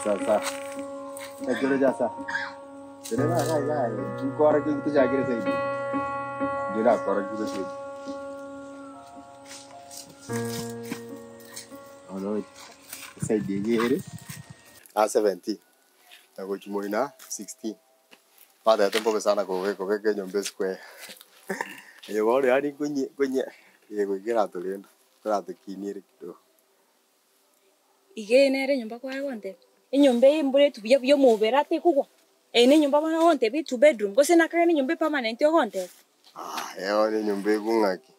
Sasa. Ekero jasa. Terena kai. Kora kitu jagire saidi. Jira kora kitu saidi. Ono saidi gere. A 17. Na kuchimoina 16. Pada tempo sana kwa nyombe square. Yo wale hadi kwenye yego gira tolenda. Tara tukinire kidogo. Ige nere nyumba kwa wonte. Nyumba imbure tubya byo mubera te kugwa. Ene nyumba bana wonte bi 2 bedroom. Gose nakane nyumba permanent yo wonte. Yo ni nyumba kungaki.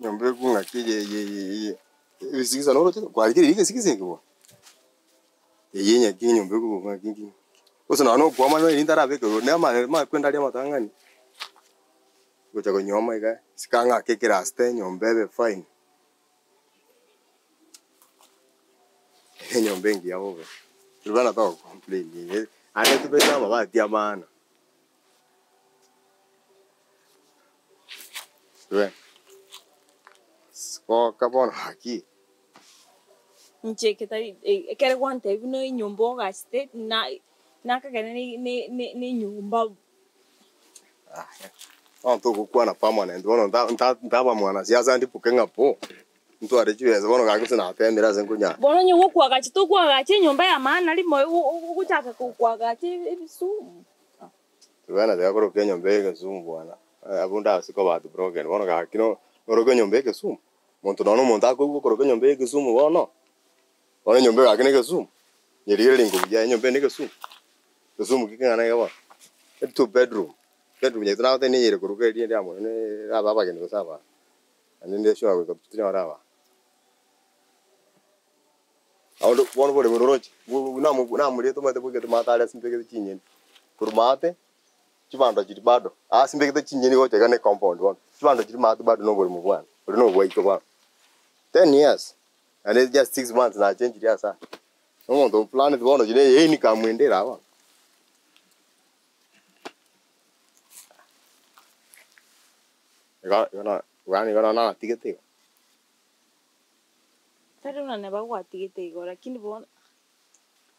Nyumba kungaki ye. Isikiza noro kwa kile ile sikize kwa. Yenya kinyi nyumba kungaki. Gose nano kwa mano indara beko ne ma kwenda ria matangani. Gocha konyoma iga sikanga kekira ste nyumba be fine. Nyumba ngi yao. Tulibana to complain. Ane tupesa mabati ya maana. Tuwe. Kwa kabona haki. Ncheke tari kere wonte bino nyumba ga state na kagene ni nyumba. Onto kukuwa na permanent. Wono ndaba mwana siasa ndipo kengapo. Mtu arechiweza wono gakuse na apemera zenkunya. Bono nyugo kwa gachi to kwa gachi nyumba ya maana limo ukutaka kwa gachi ebisumu. Tuwana de akoro Kenya mbege sumu bwana. Abunda siko batu broken. Wono gakino orogo nyombe sumu. Muntu nono monta ko koro nyombe sumu wono. Wono nyombe gakine ke sumu. Nyerire lingo ya nyombe ne ke sumu. Sumu kikana yawa. 2 bedroom. Bedroom yetu na tene yere koro ke ndi amo ne aba kene ko saba. Ani nde shwa ko tunya rawa. Aundo wono bore morochi. Na muri to mate buke to mata ala simpeke chinyeni. Kurmate chibando chiri bado simpeke chinyeni go chega ne compound one. Chibando chiri mate bado no bore mubwana. Uri no boy to ba. 10 years. And it's just 6 months na change ya sa. No ndo plan it wono jine ye ni kamwende rawa. Gana na tikete. Tari una neba kwa tikete igo lakini bona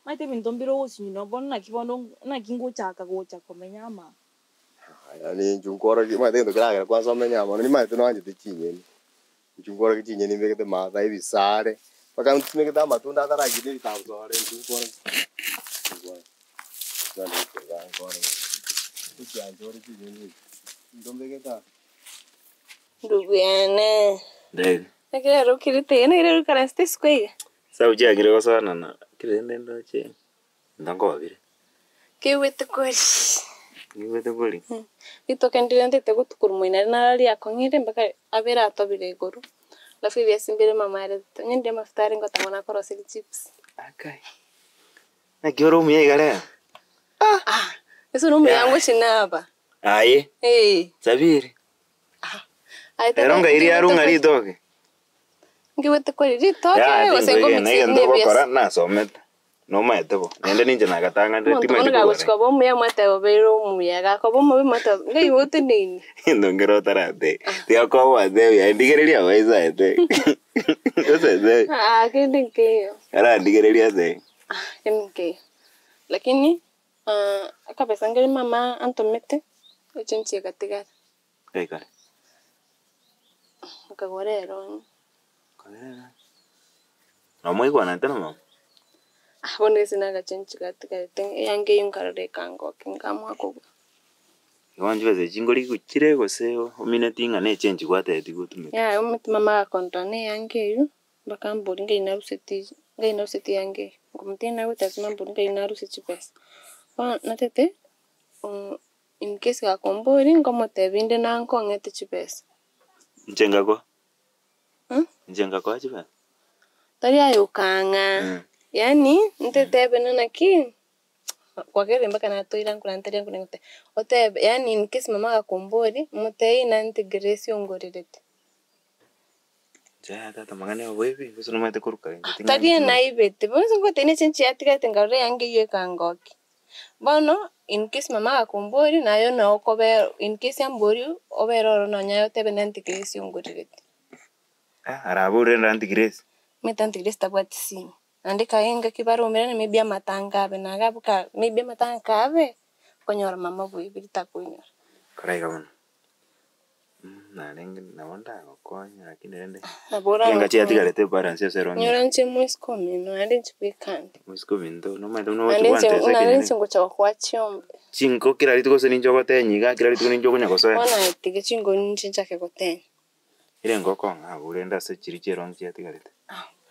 maite bintombiro usinyino bona nakibono nakingo chaka gocha komenya ama. Yani junkora ki maite ndo kira kwa so menya ama ni maite no anje tichinyeni. Junkora ki chinyeni mbeke ma dai bisare. Paka mbeke ta matunda tara gide bitamzo are junkora. Jani kwa ngora. Iki anjori chinyeni. Ndo mbeke ta. Ndugu ene. Dai. Nakira rokirite ene ire rukaraste skwege. Sa uja gire ko sana na kirende ndo che. Ndango wabire. Kiwete kweli. Niwete kweli. Ito kendire ndete gutukurumuina narari akongire mbaka abera atobire iguru. Lafu bya simbere mama yare nyende mafutari ngotangona koroseli chips. Akai. Na kioro muye gare. Eso no me yangu shinaba. Aye. Sabiri. Eronga iri arunga ritoke. Ngiwete kweli ritoke osengo mixine bia. Na someta. No maete bo. Nende ninje nagatanga ndeti maete. Ngo ngachiko bo muya mate obero muya ga bo mu mate ngai wote nini. Ndongero tarate. Tia ko wa de ya ndigereria waiza ete. Ose kende. Ara ndigereria ze. Kende. Lakini akapesa ngeli mama antomete ochenchie katigara. Kai kare. Akagorero. Kare. No moi kwa nante no mama. Bone sina gachenchie katigara yange yunkarare kango kingamwa ko. Iwanjwe ze jingoli kuchire gose omine tinga ne change kwate tigutume. Ya mama kontone yange yu bakamburi ngai na ruseti yange. Ngumtina utasema mburi ngai na ruseti pesa. Natete in case ga kombori ngomote binde na nkongete chipesa. Njenga kwa? Njenga kwa chipa? Tari ayo kanga. Yani ntete na ki kwa kere mbaka na toira nkula ntari nkula ngote. Ote yani in case mama ga kombori mutei na integration ngorerete. Ja tata magane wewe uso no mate kuruka. Tari na ibete. Bonso ngote ne chenchi atika tengare yange ye kangoki. Bono in case mama akumbori na yo no kobe in case ambori obero no nyayo tebe nanti kresi ngorerete. Arabure nanti kresi. Metanti kresi tabwati sini. andika inga kibaro mera maybe amatangabe na gabuka maybe amatangabe konyora mama buibita kunyora Korai kamono. Na nengi na wanda gokonya lakini rende. nabora Yenga chia tigarete balance ya serongi. nyora nche mwiskomi no ande chipikandi Musiko bindo no mando no ande chwante nche sekene. nche ngocha kwa chiombe Chinko kila litu kose ninjo gote nyiga kila litu ninjo gonya gosoya. ona tige chingo nche chake gotenya Ile ngoko nga urenda se chiriche rongi chia tigarete.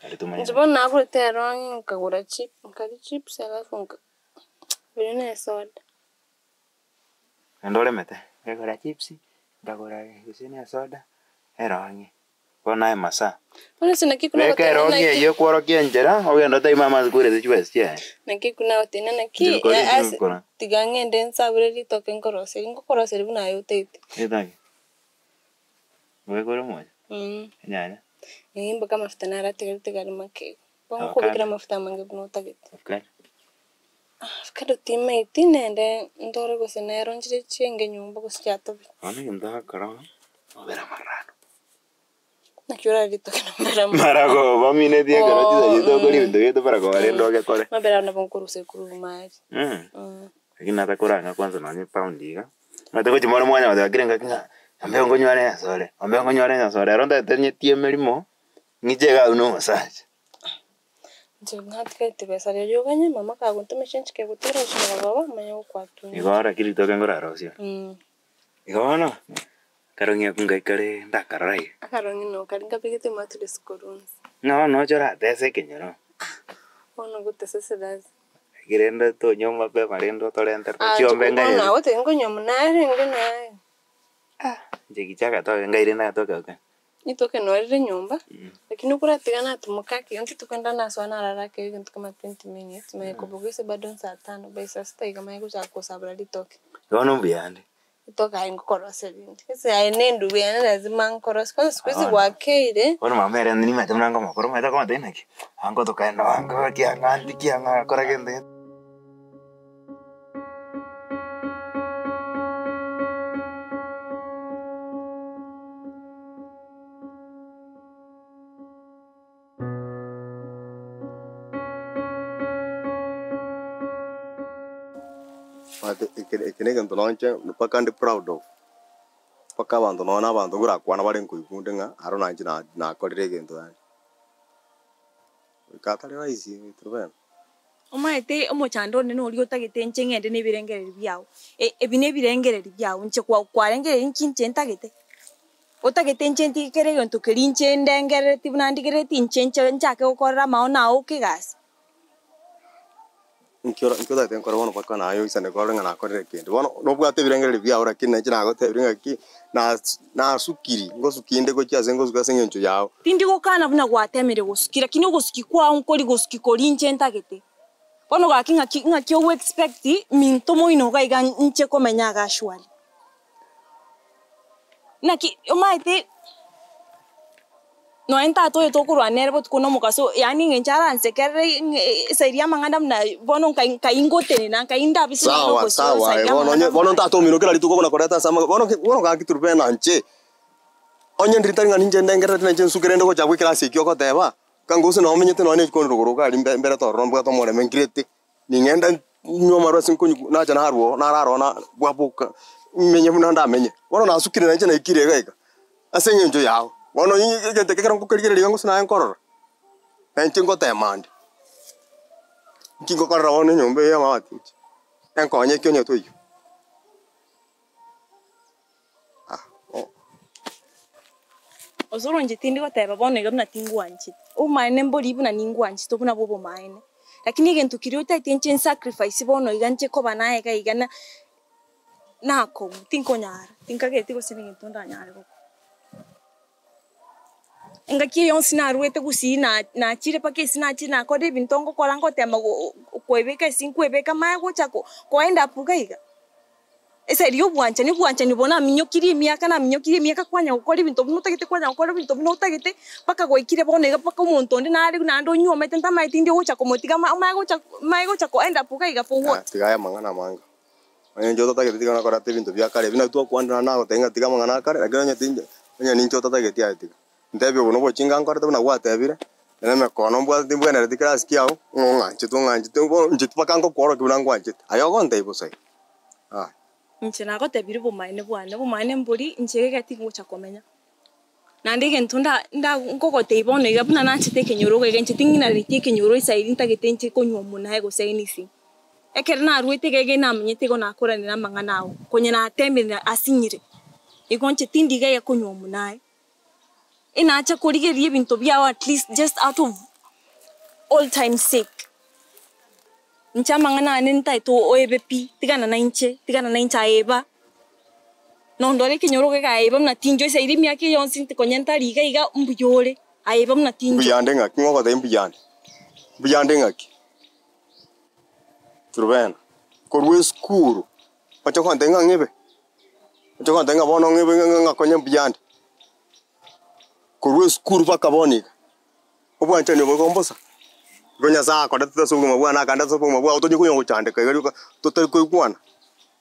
Alitumanya. njibona nabute rongi nkagura chip nkari chips alafu birene soda Ndole mete. Ngakora chipsi, ngakora kusini soda. Erongi. Bona masa. ona sina kikuna Weke rongi yo kworo kienjera, ogenda tai mama zikure zichwestia. nakikuna otena naki tigangende nsabure litoke nkorose buna yotete Edagi. Wekoro moja. Nyanya. Imba kama mafuta nara tigari make bako kubikira mafuta mange buno tagete Okay. kado tima itinende ndore gose nero njire chenge nyumba gosyato Ana yunda kara. Obera marrano. nakyora litoke na Marago, vamine tie kara tisa jito kori bindo yeto para kore ndo ke kore. mabera na bonkuruse kurumari Lakini natakuranga kwanza na paundi. Matako chimoro mwanya watakirenga kinga. Ambe ngonyore sore. Ambe ngonyore sore. Ronda tenye tie melimo. Ngichega uno massage. nje natkete besa ryo ganye mama ka guntume chenchike gutera shima baba manya ukwatu Igora kilito ke ngora rosio. Igona. Karongi kunga kare ndakarai. akarongi no karinga pigete matule skorunzi No chora tese kenyero. ono gutese dazi Girenda to nyoma pe marendo torenter. Chiombe ngai. ona wote ngonyo munare ngena Jikichaka to ngai rena to ka. nitoke norire nyumba lakini ukuratigana atumukaki onti tukenda naso anararake kintu kama 20 minutes mekobogese bado saa 5 by saa 6 kama yako cha kusabra litoke Yono mbiande. itoka ingokorose lindi kese ainendu bwana lazima nkorose kwa siku hizi wakeire Ono mamere ni mete mnango makoro mete kama tena ki. Ango to kaenda wango kiangandi kianga kora kende. Ikine kanto nonche paka ndi proud of. Paka bantu nona bantu gura kwana bari nkuikunde nga aro nanchi na korire kintu yani. Katari raisi turben. Omaete omochando nene ori otagete nchengende ne birengereri byao ebine birengereri byao nche kwarengereri nchinche ntagete otagete nchenti kere yonto kerinche ndengere tibunandigere tinchenche nchake ukorra maona ukigasi Nkyo ten kora bono paka na ayo isane kora nga na korire kintu. Bono no bwate birengereri byao rakini nanchi na gote birenga ki na sukiri ngo sukinde ko cyase ngo suka sengencho yao. tindi gokana buna gwatemere gosukira kino gosuki kwa unkori gosuki korinche ntagete bono gakinga kyo expect minto moino gaiga nche komenya gashwali naki omaite no enta to kurwa nerbo tukono mukaso yani ngenchara nsekere sairia manganda mna bono kaingote na kainda bisina Sawa sawa bono ntato mino kila lituko na koreta sama bono ga kiturbe na nche onye ndritari ngani nje ndengere tena nche sukirende ko chabwe kila sikyo ko teba kangusi no menyete no ne kono ruguru limbe mbere to rombo to more mengrete ningenda nyoma ro sinko na jana haruo na raro na bwabuka menye muna nda menye bono na sukire na nche na ikire gaika asenye njo yao bono yige tekera ko kerigere ligango sina enkorora nche ngo temande kingo korra bono nyombe ya mawati enkonye kyo nyoto yo osoro njitindi goteba bono iga buna tingwanchi umaene mbori buna ningwanchi to buna bobo maene lakini gento kiri utaite nche sacrifice bono iga nche koba nae ga iga nako tinkonyara tinkageti gosine gento ndanyare go engaki yonsi na ruete gusina na chire pakesi na china kode bintongo kolango tema kwebeka sinkwebeka mago chako koenda pugaiga esa rio bwancha ni bona minyokiri miaka na minyokiri miaka kwanya ukori binto binutagete kwanya ukori binto binutagete paka goikire bona iga paka umuntu ndi nari na ndo nyoma tenta maitindi ucha komotiga mago chako enda pugaiga for what tigaya mangana manga onye njo tatagete tigana korate binto bya kare bina tu kwanda na gotenga tiga mangana kare aganya tinje onye nincho tatagete atiga ndebyo bono bochinga ngorete buna gwatebire Neme kono mbwa timbu na dikra skiao. Njit pakango koro kibunangwa njit. Ayo konte ibo sai. Ah. Nche nako tebiri bumaine mburi nchege tingo cha komenya. Nandi gentunda nda ngoko teibono igabuna nanchite kenyoro ge nchitingi na riti kenyoro isairi ntagetenche konywa munahe go sainisi. Ekere na ruite gege na mnyete go nakora ni namanga nawo. Konye na tembe na asinyire. Igonche tindi ge konywa munahe. Ina acha kurigerie bintu byao at least just out of all time sake. Nchamanga na nenta to oebepi tigana na incha eba. No ndore kenyoro ge ga eba na tinjo isairi miake yonsi tikonyenta riga iga mbuyore. Aeba na tinjo. Mbuyande ngaki ngoko te mbuyande. Mbuyande ngaki. Turben. Korwe skuru. Pacho kwante ngebe. Pacho kwante ngabono ngebe ngakonye mbuyande. Korwe skuru pakabonika. Obwancha ni bokombosa. Gonya saa kwa data sungu mabwana kanda sopo mabwa utoje kunyo chande kagari totel ko igwana.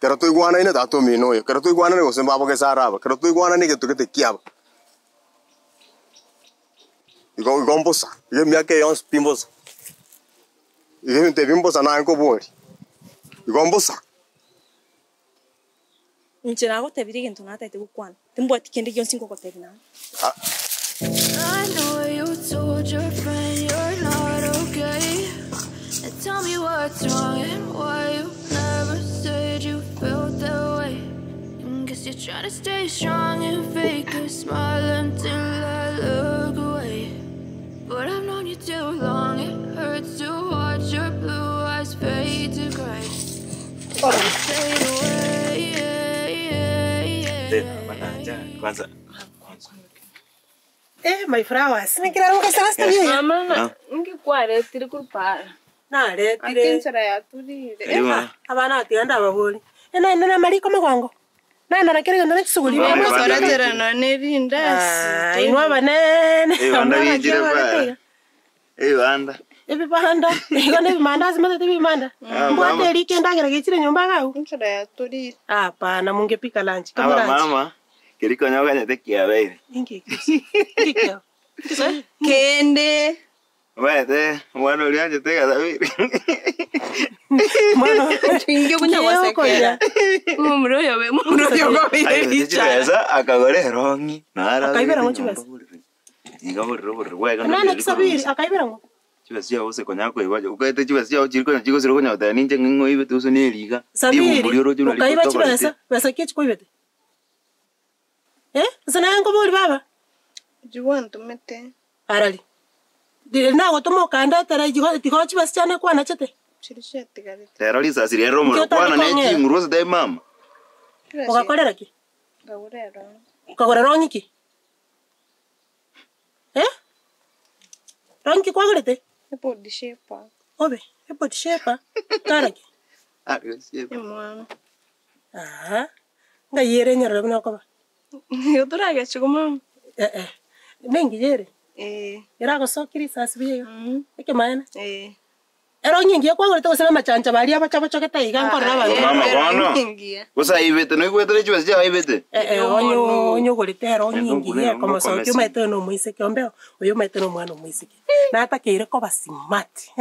Kera to igwana ina tato mino ye. Kera to igwana ne gosemba abo ke saraba. Kera to igwana ne ke to ke kiaba. Igombosa. Ye miake yons pimbosa. Ye te pimbosa na nko bori. Igombosa. Nche nako tebiri gento na taite gukwana. Timbo tikende yonsi ngoko tebina. I know you told your friend you're not okay. And tell me what's wrong and why you never said you felt that way. And guess you're trying to stay strong and fake a smile until I look away. But I've known you too long, it hurts to watch your blue eyes fade to gray. Fade away, Kwanza. My flowers. Ni kila runga sasa hivi. Mama, ngikuare tiri kurpa. Na re tire. Akinchara ya turire. Abana atianda baburi. Ena mari kama kwango. Na kile ndo kisuguli. Mama soratera na nerinda. Inwa banene. Wanda yijire ba. Wanda. Ebi banda. Igone bimanda simata tibi bimanda. Mbwate likenda kira kichire nyumba gao. Akinchara ya turire. Hapana mungepika lunch. Aba mama. Kiriko nyoga nyate kiabe. Ingi. Kikyo. Kende. Wete, mwana ulianje tega sabiri. Mwana Inge kunya waseke. Mumro yobe kwa Ayo chiweza akagore rongi. Nara. Akaibera ngo chiweza. Igaboro wega. Nana kisabiri akaibera ngo. Chiweza ya use konyako iwaje. Ukaite chiweza ya chiriko na chiko siriko nyota ninje ngingo ibe tuso ne liga. Sabiri. Ukaiba chiweza. Pesa kichi koibete. Sana yango boli baba. Juwantu mete. Arali. Dire na gotomo kanda tara tiko chiba sichana kwa na chete. Chirishete gari. Tero lisa siri romo kwa na nechi nguruza dai mama. Ukakolera ki? Gawurero. Ukagora rongi ki? Rongi kwa gorete? Epo dishepa. Obe, epo dishepa. Kara ki? Dishepa. Mwana. Aha. Nga yere nyara bina kwa ba. Yotura ga chuguma. Nengi yere. Era go sokiri sasibiye. Eke maana. Ero nyingi kwa gorete osema machancha bali abacha choketa iga nkorra ba. Mama kono. Usa ibete no igwetele chiweza ya ibete. Onyo gorete ero nyingi ye como sokyo mete no muiseke ombe. Oyo mete no mwana muiseke. Na atakeire ko basimati,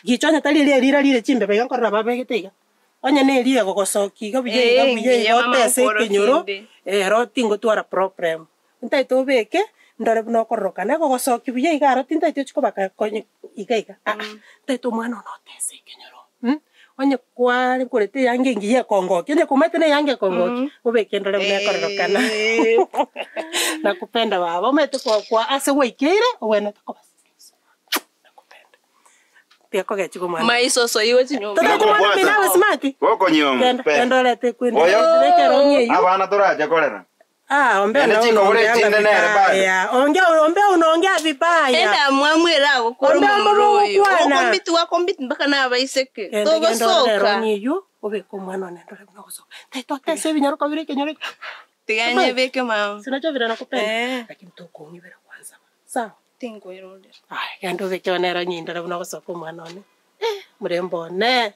gichonya tali lire chimbe bega nkorra ba begete. Onya ne ria gogosoki ga buye otese kenyoro ero tingo twara problem ntai to beke ndore no korroka na gogosoki buye igaro tinta tio chiko baka konye igaiga ntai to mwana no tese kenyoro onya kware kurete yange ngiye kongo kene kumete ne yange kongo ubeke ndore ne korroka na kupenda baba umete kwa ase weikire wena takoba Tiako gachi ko mwana. Maiso so iwe chinyumba. Tata ko mwana mina wasimati. Woko nyom. Ndole te kwenda. Oyo. Rongi. Abana toraje kolera. Ombe na chiko ule chinde nere bado. Ya, ombe unaongea vibaya. Enda mwamwera gukora umuruyo. Okombitu wakombiti mpaka nabaiseke. Togo soka. Rongi yo, obe ko mwana ndole bino kusoka. Taito tese binyoro ko bire kenyoro. Tiganye beke mama. Sinacho vira nakupenda. Lakini toko ngibera kwanza. Sawa. Tingo irode. Yando veke onera nyinda na kusoka mwana one. Murembo ne.